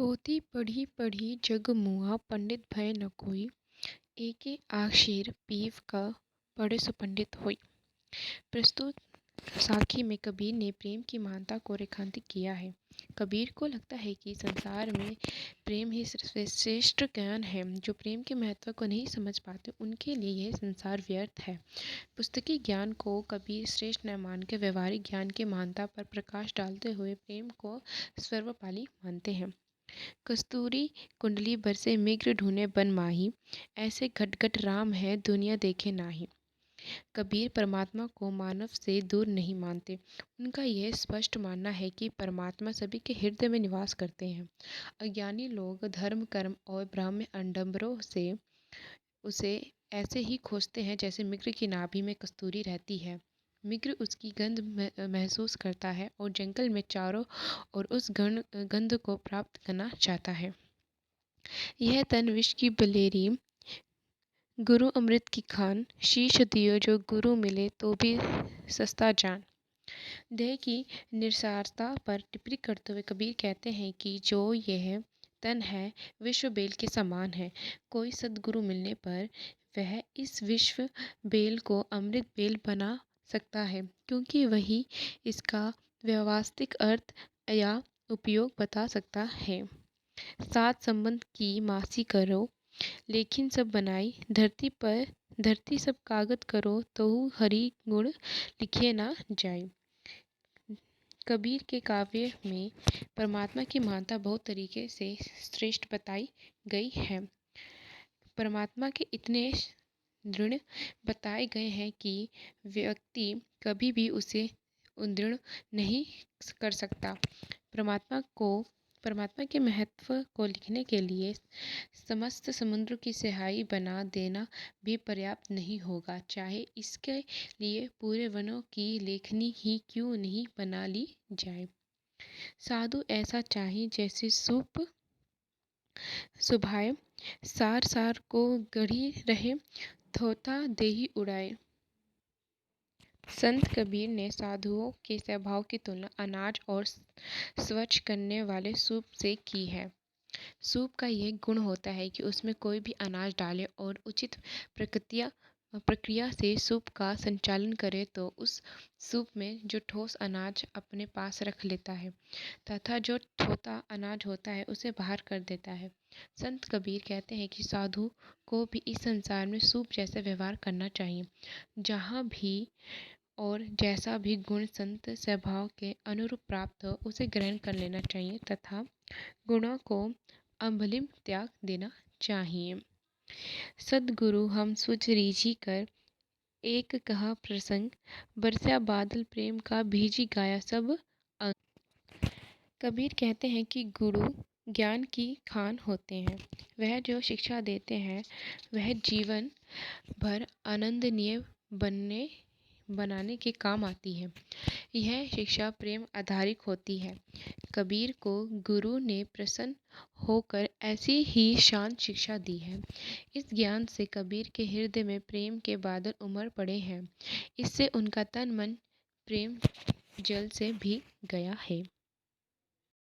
पोथी पढ़ी पढ़ी जग मुआ पंडित भय न कोई। एके आखिर पीव का पढ़े सो पंडित होई। प्रस्तुत साखी में कबीर ने प्रेम की महानता को रेखांकित किया है। कबीर को लगता है कि संसार में प्रेम ही श्रेष्ठ ज्ञान है। जो प्रेम के महत्व को नहीं समझ पाते उनके लिए यह संसार व्यर्थ है। पुस्तकी ज्ञान को कबीर श्रेष्ठ न मान के व्यवहारिक ज्ञान की महानता पर प्रकाश डालते हुए प्रेम को सर्वपाली मानते हैं। कस्तूरी कुंडली बरसे मिग्र ढूंढे बन माही, ऐसे घटघट राम है दुनिया देखे नाही। कबीर परमात्मा को मानव से दूर नहीं मानते। उनका यह स्पष्ट मानना है कि परमात्मा सभी के हृदय में निवास करते हैं। अज्ञानी लोग धर्म कर्म और ब्राह्म्य आडंबरों से उसे ऐसे ही खोजते हैं जैसे मिग्र की नाभि में कस्तूरी रहती है। मिग्र उसकी गंध महसूस करता है और जंगल में चारों और उस गंध को प्राप्त करना चाहता है। यह तन विष की बलेरी, गुरु अमृत की खान, शीश दियो जो गुरु मिले तो भी सस्ता जान। देह की निरसारता पर टिप्पणी करते हुए कबीर कहते हैं कि जो यह तन है विश्व बेल के समान है। कोई सद्गुरु मिलने पर वह इस विश्व बेल को अमृत बेल बना सकता है, क्योंकि वही इसका व्यवस्थित अर्थ या उपयोग बता सकता है। सात संबंध की मासी करो, लेकिन सब बनाई धरती सब कागज करो, तो हरि गुण लिखे ना जाए। कबीर के काव्य में परमात्मा की महानता बहुत तरीके से श्रेष्ठ बताई गई है। परमात्मा के इतने दृढ़ बताए गए हैं कि व्यक्ति कभी भी उसे उद्धृण नहीं कर सकता। परमात्मा के महत्व को लिखने के लिए समस्त समुद्र की स्याही बना देना भी पर्याप्त नहीं होगा, चाहे इसके लिए पूरे वनों की लेखनी ही क्यों नहीं बना ली जाए। साधु ऐसा चाहे जैसे सूप सुभाए, सार सार को गढ़ी रहे, थोथा देही उड़ाए। संत कबीर ने साधुओं के स्वभाव की तुलना अनाज और स्वच्छ करने वाले सूप से की है। सूप का यह गुण होता है कि उसमें कोई भी अनाज डाले और उचित प्रक्रिया से सूप का संचालन करे तो उस सूप में जो ठोस अनाज अपने पास रख लेता है तथा जो थोथा अनाज होता है उसे बाहर कर देता है। संत कबीर कहते हैं कि साधु को भी इस संसार में सूप जैसा व्यवहार करना चाहिए। जहाँ भी और जैसा भी गुण संत स्वभाव के अनुरूप प्राप्त हो उसे ग्रहण कर लेना चाहिए तथा गुणों को अम्बलिम त्याग देना चाहिए। सद्गुरु हम सुझ रीझी कर, एक कहा प्रसंग, बरसा बादल प्रेम का भीजी गाया सब अंग। कबीर कहते हैं कि गुरु ज्ञान की खान होते हैं। वह जो शिक्षा देते हैं वह जीवन भर आनंदनीय बनाने के काम आती है। यह शिक्षा प्रेम आधारित होती है। कबीर को गुरु ने प्रसन्न होकर ऐसी ही शांत शिक्षा दी है। इस ज्ञान से कबीर के हृदय में प्रेम के बादल उमड़ पड़े हैं। इससे उनका तन मन प्रेम जल से भीग गया है।